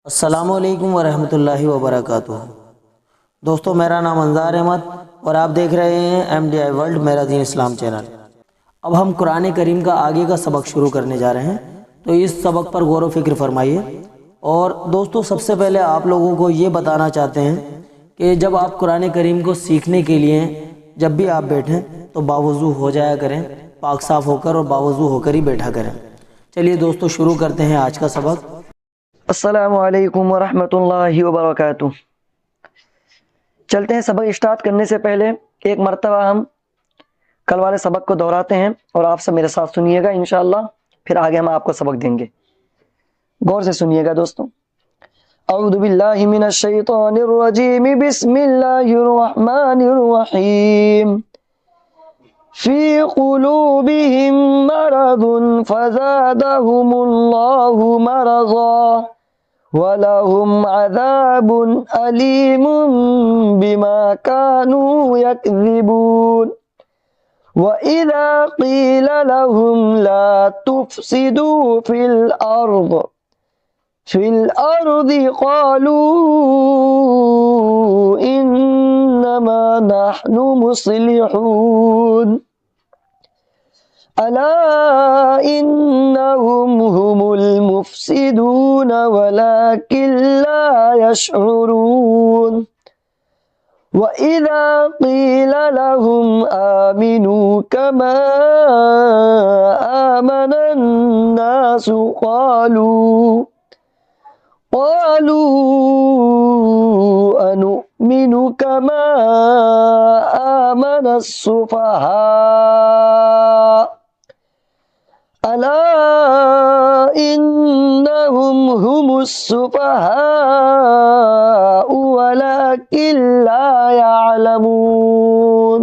السلام علیکم ورحمۃ اللہ وبرکاتہ۔ دوستو، میرا نام انزار احمد اور آپ دیکھ رہے ہیں MDI ورلڈ میرا دین اسلام چینل۔ اب ہم قرآن کریم کا آگے کا سبق شروع کرنے جا رہے ہیں، تو اس سبق پر غور و فکر فرمائیے۔ اور دوستو، سب سے پہلے آپ لوگوں کو یہ بتانا چاہتے ہیں کہ جب آپ قرآن کریم کو سیکھنے کے لیے جب بھی آپ بیٹھیں تو باوضو ہو جایا کریں، پاک صاف ہو کر اور باوضو ہو کر ہی بیٹھا کریں۔ چلیے دوستو، شروع کرتے ہیں آج کا سبق۔ السلام علیکم ورحمۃ اللہ وبرکاتہ۔ چلتے ہیں، سبق اسٹارٹ کرنے سے پہلے ایک مرتبہ ہم کل والے سبق کو دہراتے ہیں اور آپ سب میرے ساتھ سنیے گا انشاءاللہ، پھر آگے ہم آپ کو سبق دیں گے۔ غور سے سنیے گا دوستوں۔ اعوذ باللہ من الشیطان الرجیم، بسم اللہ الرحمن الرحیم۔ فی قلوبہم مرض فزادہم اللہ مرضا وَلَهُمْ عَذَابٌ أَلِيمٌ بِمَا كَانُوا يَكْذِبُونَ وَإِذَا قِيلَ لَهُمْ لَا تُفْسِدُوا فِي الْأَرْضِ قَالُوا إِنَّمَا نَحْنُ مُصْلِحُونَ ألا إنهم هم المفسدون ولكن لا يشعرون وإذا قيل لهم آمنوا كما آمن الناس قالوا أنؤمن كما آمن السفهاء ألا إنهم هم السفهاء ولكن لا يعلمون۔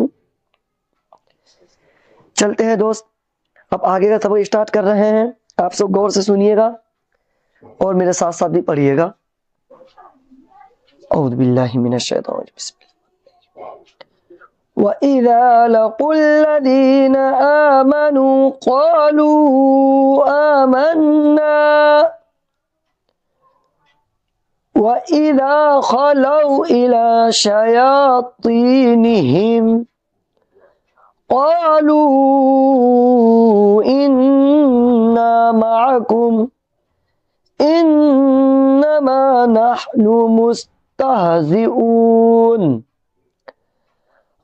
چلتے ہیں دوست، اب آگے کا سبق اسٹارٹ کر رہے ہیں، آپ سب غور سے سنیے گا اور میرے ساتھ ساتھ بھی پڑھیے گا۔ اعوذ باللہ من الشیطان الرجیم، بسم اللہ۔ وَإِذَا لَقُوا الَّذِينَ آمَنُوا قَالُوا آمَنَّا وَإِذَا خَلَوْا إِلَى شَيَاطِينِهِمْ قَالُوا إِنَّا مَعَكُمْ إِنَّمَا نَحْنُ مُسْتَهْزِئُونَ۔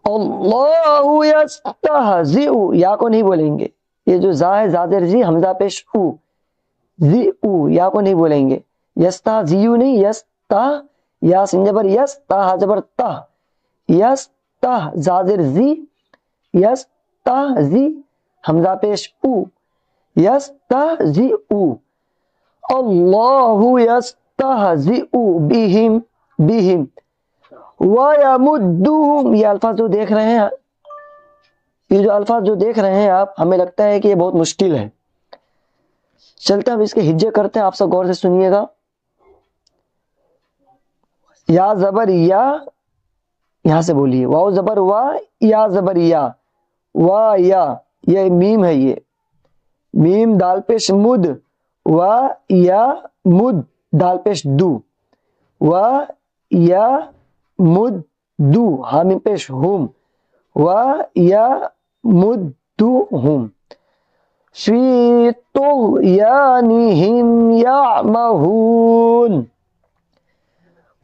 اللہ یستہزئ، یا کو نہیں بولیں گے، یہ جو زا ہے زادر زی، حمزہ پیش او، زی او، یا کو نہیں بولیں گے، یستہزئ نہیں، یستہ، یا سنجبر یس، تا جبر تا، یستہ زادر زی، یستہزئ، حمزہ پیش او، یستہزئ، اللہ یستہزئ بہم، بہم وَيَمُدُّهُمْ، یہ الفاظ جو دیکھ رہے ہیں، یہ جو الفاظ جو دیکھ رہے ہیں آپ، ہمیں لگتا ہے کہ یہ بہت مشکل ہے۔ چلتے ہیں اب اس کے ہجے کرتے ہیں، آپ سب غور سے سنیے گا۔ یا زبر یا، یہاں سے بولیے، واو زبر وا، یا زبر یا، وا یا، یہ میم ہے، یہ میم دال پیش مد، وا یا مد دال پیش دو، وا یا مد دو حامیم پیش ہم، و یا مد دو ہم، فی طغیانہم یعمہون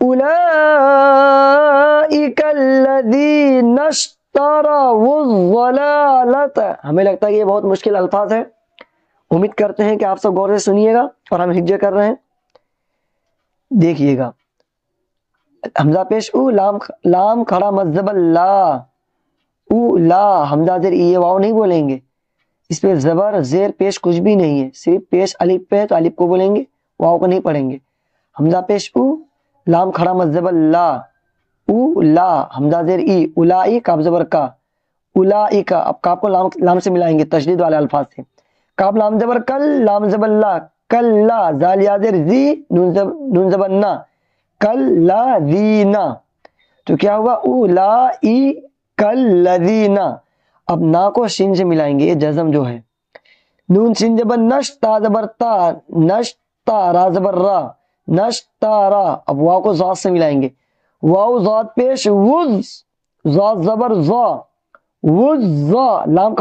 اولئک الذین اشتروا الضلالۃ۔ ہمیں لگتا ہے کہ یہ بہت مشکل الفاظ ہے، امید کرتے ہیں کہ آپ سب غور سے سنیے گا اور ہم ہجے کر رہے ہیں۔ دیکھیے گا، حمزہ پیش او، لام کھڑا مذہب لا، او لا، حمزہ زیر ای، واو نہیں بولیں گے، اس پہ زبر زیر پیش کچھ بھی نہیں ہے، صرف پیش الف پہ، تو الف کو بولیں گے، واو کو نہیں پڑھیں گے۔ حمزہ پیش او، لام کھڑا مذہب لا، او لا، حمزہ زیر ای، اولائی، کاف زبر کا، اولائی کا، اب کاف کو لام سے ملائیں گے تشدید والے الفاظ سے، کاف لام زبر کل، لام زبر لا، کل لا، زال یا زیر زی، نون زبر نا، کالذین، تو کیا ہوا، اولئک الذین، اب نا کو شین سے ملائیں گے، یہ جزم جو ہے، نون سین زبر نش، تا زبر تا، نش تا، را زبر را، नश्तारा, अब वाव को ज़ाद से मिलाएंगे, वाव ज़ाद पेश, वुज़, ज़ाद ज़बर ज़ा, वुज़्ज़ा, लाम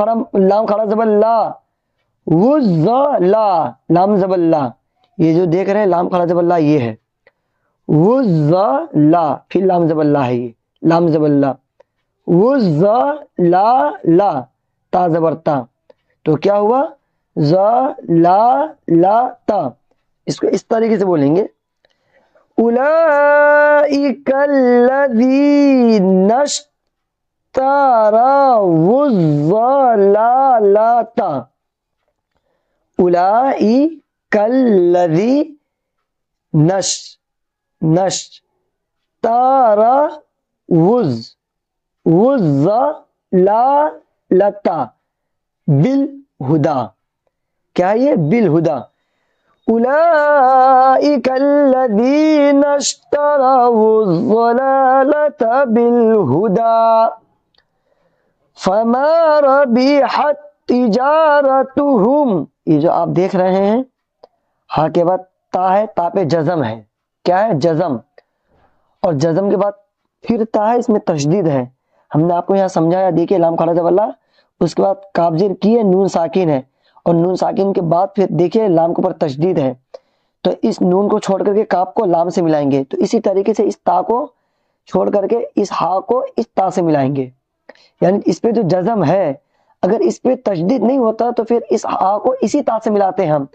खड़ा ज़बर ला, वुज़्ज़ा ला, लाम ज़बर ला, ये जो देख रहे हैं लाम खड़ा ज़बर ला ये है, वुज़्ज़ा ला, फिर लाम ज़बर ला है, ये लाम ज़बर ला, वुज़्ज़ा ला, ता ज़बर ता, तो क्या हुआ, ज़ा ला ता। इसको इस तरीके से बोलेंगे, उलाइकल्लज़ीना ज़लालता, उलाइकल्लज़ी नश तारा वुज़्ज़लालता बिल हुदा, क्या है ये, बिल हुदा, उलाइकल्लज़ीना इश्तरवुज़्ज़लालता बिल हुदा फमा रबिहत तिजारतुहुम। ये जो आप देख रहे हैं, हाँ के बाद ता है, ता पे जज़म है, क्या है, जज़म, और जज़म के बाद फिर ता है, इसमें तशदीद है। हमने आपको यहाँ समझाया, देखिए लाम खड़ा ज़बर ला, उसके बाद काबजिर की है, नून साकिन है, और नून साकिन के बाद फिर देखिए लाम के ऊपर तशदीद है, तो इस नून को छोड़ करके काफ को लाम से मिलाएंगे, तो इसी तरीके से इस ता को छोड़ करके इस हा को इस ता से मिलाएंगे, यानी इस पे जो जज़म है, अगर इस पे तशदीद नहीं होता तो फिर इस हा को इसी ता से मिलाते हैं हम।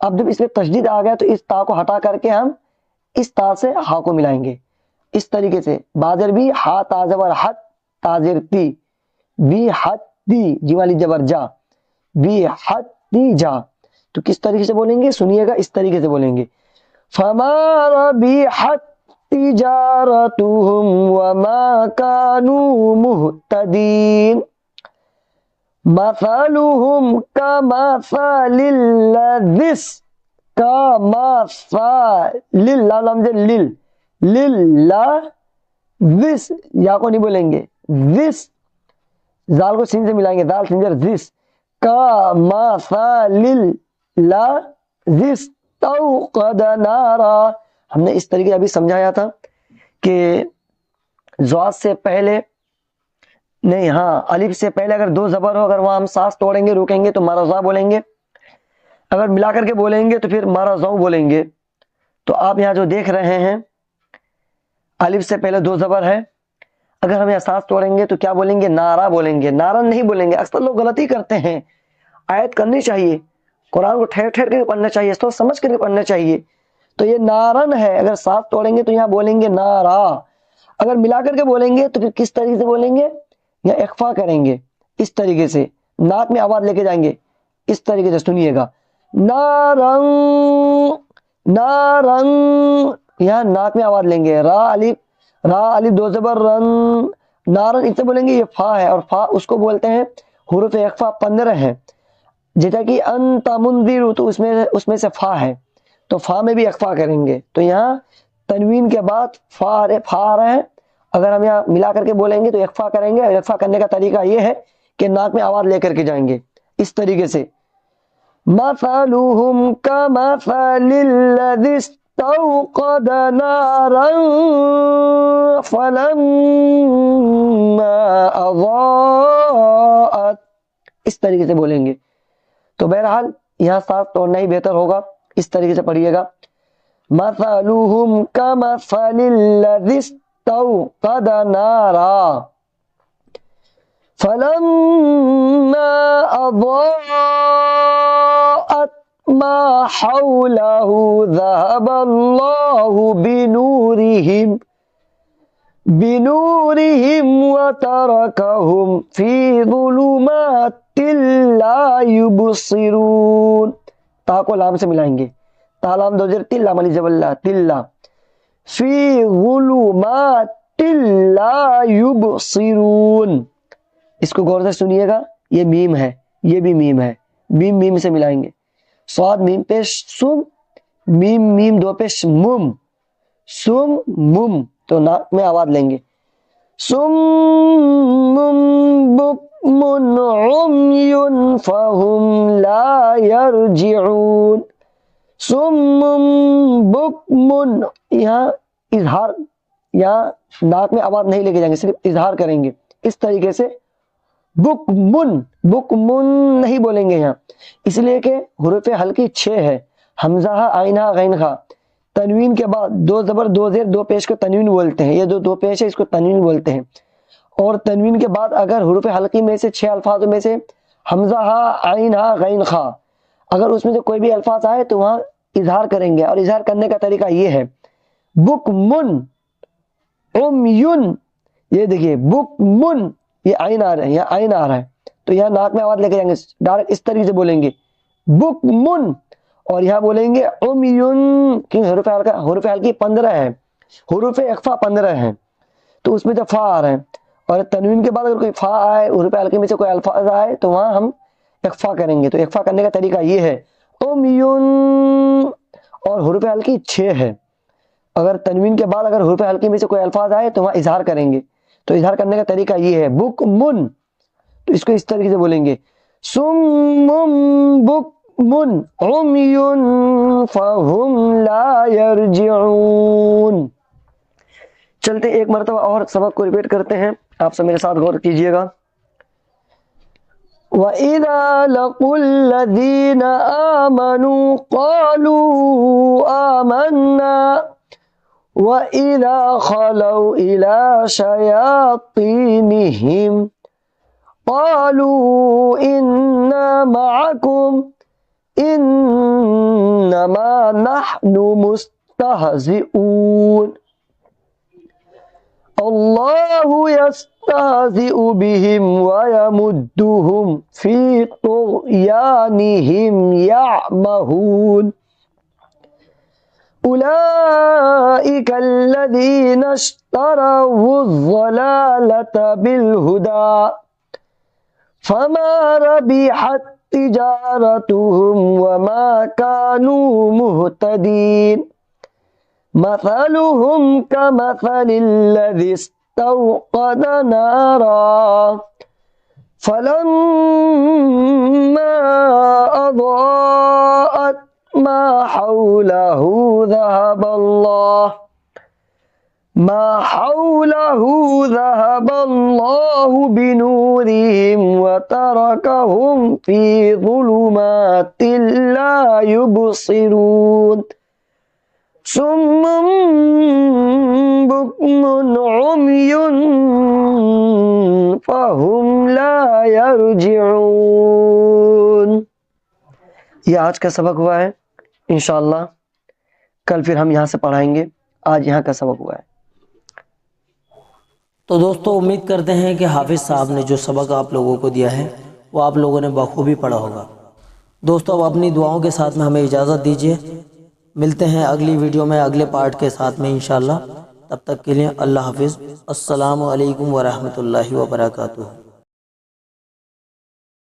अब जब इस पे तशदीद आ गया तो इस ता को हटा करके हम इस ता से हा को मिलाएंगे, इस तरीके से। बाजर भी हा ताजबर हत, ताजिर ती, बी हत दी, जी वाली जबर जा, बी हत दी जा, तो किस तरीके से बोलेंगे, सुनिएगा, इस तरीके से बोलेंगे, फमा रबिहत तिजारतुहुम वमा कानू मुहतदीन मसलुहुम कमसलिल्लज़िस, लिस, या को नहीं बोलेंगे, जिस, जाल को सीन से मिलाएंगे, दाल सिंजर जिस, का मसलिल्लज़िस तौक़द नारा। हमने इस तरीके अभी समझाया था कि ज़ाद से पहले नहीं, हाँ अलिफ से पहले अगर दो ज़बर हो, अगर वहाँ हम सांस तोड़ेंगे, रुकेंगे तो मरज़ा बोलेंगे, अगर मिला करके बोलेंगे तो फिर मरज़ाऊ बोलेंगे। तो आप यहाँ जो देख रहे हैं, अलिफ से पहले दो ज़बर है, अगर हम यहाँ सांस तोड़ेंगे तो क्या बोलेंगे, नारा बोलेंगे, नारन नहीं बोलेंगे। अक्सर लोग गलती करते हैं, आयत करनी चाहिए, कुरान को ठहर ठहर करके पढ़ना चाहिए, सोच समझ करके पढ़ना चाहिए। तो ये नारन है, अगर सांस तोड़ेंगे तो यहाँ बोलेंगे नारा, अगर मिला करके बोलेंगे तो फिर किस तरीके से बोलेंगे, या इख्फा करेंगे, इस तरीके से नाक में आवाज लेके जाएंगे, इस तरीके से सुनिएगा, नारंग नारंग, यहाँ नाक में आवाज लेंगे, रा अलिफ दो ज़बर रंग, नारन, इससे बोलेंगे, ये फा है, और फा उसको बोलते हैं हुरूफ इख्फा 15 है, जैसा कि अंता मुंदिर, तो उसमें से फा है, तो फा में भी इख्फा करेंगे। तो यहाँ तनवीन के बाद फा आ रहा है, अगर हम यहाँ मिला करके बोलेंगे तो इख्फा करेंगे, और इख्फा करने का तरीका ये है कि नाक में आवाज लेकर के जाएंगे, इस तरीके से, मसलुहुम कमसलिल्लज़ी इस्तौक़द नारन फलम्मा अज़ाअत, इस तरीके से बोलेंगे। तो बहरहाल यहाँ सांस तोड़ना ही बेहतर होगा, इस तरीके से पढ़िएगा, मसलुहुम कमसलिल्लज़ी इस्तौक़द नारा फलम्मा अज़ाअत मा हौलहु ज़हबल्लाहु बिनूरिहिम व तरकहुम फी ज़ुलुमातिल ला युबसिरून। ता को लाम से मिलाएंगे, तालाम दो जर तिल्ला मली जबल्ला तिल्ला, फी ज़ुलुमातिल ला युबसिरून। इसको गौर से सुनिएगा, ये मीम है, ये भी मीम है, मीम से मिलाएंगे, स्वाद मीम पे सुम, मीम दो पे मुम, सुम मुम, तो नाक में आवाज लेंगे, सुम्मुम बुक्मुन उम्युन फहुम ला यरजिऊन, सुम्मुन बुकमुन, यहाँ इजहार, यहाँ नाक में आवाज नहीं लेके जाएंगे, सिर्फ इजहार करेंगे इस तरीके से। बुकमुन, बुकमुन नहीं बोलेंगे यहाँ, इसलिए कि हुरूफ हल्की 6 है। हमजा आइन हा गैन खा, तनवीन के बाद 2 ज़बर 2 ज़ेर 2 पेश को तनवीन बोलते हैं, ये जो 2 पेश है इसको तनवीन बोलते हैं। और तनवीन के बाद अगर हुरूफ हल्की में से 6 अल्फाजों में से हमजा आइन हा गैन खा, अगर उसमें से कोई भी अल्फाज आए तो वहाँ इजहार करेंगे। और इजहार करने का तरीका ये है, बुकमुन उमयुन, ये देखिए बुकमुन, ये आइन आ रहा है, यहाँ आइन आ रहा है, तो यहाँ नाक में आवाज लेके जाएंगे, डायरेक्ट इस तरीके से बोलेंगे बुकमुन। और यहाँ बोलेंगे उमयुन, क्योंकि हुरूफ हल्की 15 है, हुरूफ इख्फा 15 है, तो उसमें जब फा आ रहा है और तनवीन के बाद अगर कोई फा आए, हुरूफ हल्की में से कोई अल्फाज आए तो वहाँ हम इख्फा करेंगे। तो इख्फा करने का तरीका ये है, उमयुन, और हुरूफ हल्की 6 है, अगर तनवीन के बाद अगर हुरूफ हल्की में से कोई अल्फाज आए तो वहाँ इजहार करेंगे। तो इजहार करने का तरीका ये है, बुकमुन, तो इसको इस तरीके से बोलेंगे, सुम्मुम बुकमुन उमयुन फहुम ला यरजिऊन। चलते एक मरतबा और सबक को रिपीट करते हैं, आप सब मेरे साथ गौर कीजिएगा। वइज़ा लक़ुल्लज़ीना आमनू क़ालू आमन्ना वइज़ा ख़लौ इला शयातीनिहिम क़ालू इन्ना मअकुम इन्नमा नहनु मुस्तहज़िऊन अल्लाहु यस्तहज़िउ बिहिम व यमुद्दुहुम फी तुग़यानिहिम यअमहून उलाइका अल्लज़ीना इश्तरवुज़्ज़लालता बिलहुदा फमा रबिहत तिजारतुहुम वमा कानू मुहतदीन मसलुहुम कमसलिल्लज़ी इस्तौक़द नारा फलम्मा अज़ाअत मा हौलहु ज़हबल्लाहु बिनूरिहिम व तरकहुम फी ज़ुलुमातिन ला युबसिरून सुम्मुन बुक्मुन उम्युन फहुम ला यरजिऊन। ये आज का सबक हुआ है, इंशाअल्लाह कल फिर हम यहाँ से पढ़ाएंगे। आज यहाँ का सबक हुआ है। तो दोस्तों उम्मीद करते हैं कि हाफिज़ साहब ने जो सबक आप लोगों को दिया है वो आप लोगों ने बखूबी पढ़ा होगा। दोस्तों अब अपनी दुआओं के साथ में हमें इजाज़त दीजिए, मिलते हैं अगली वीडियो में अगले पार्ट के साथ में इंशाअल्लाह। तब तक के लिए अल्लाह हाफिज़, अस्सलामु अलैकुम व रहमतुल्लाहि व बरकातुहू।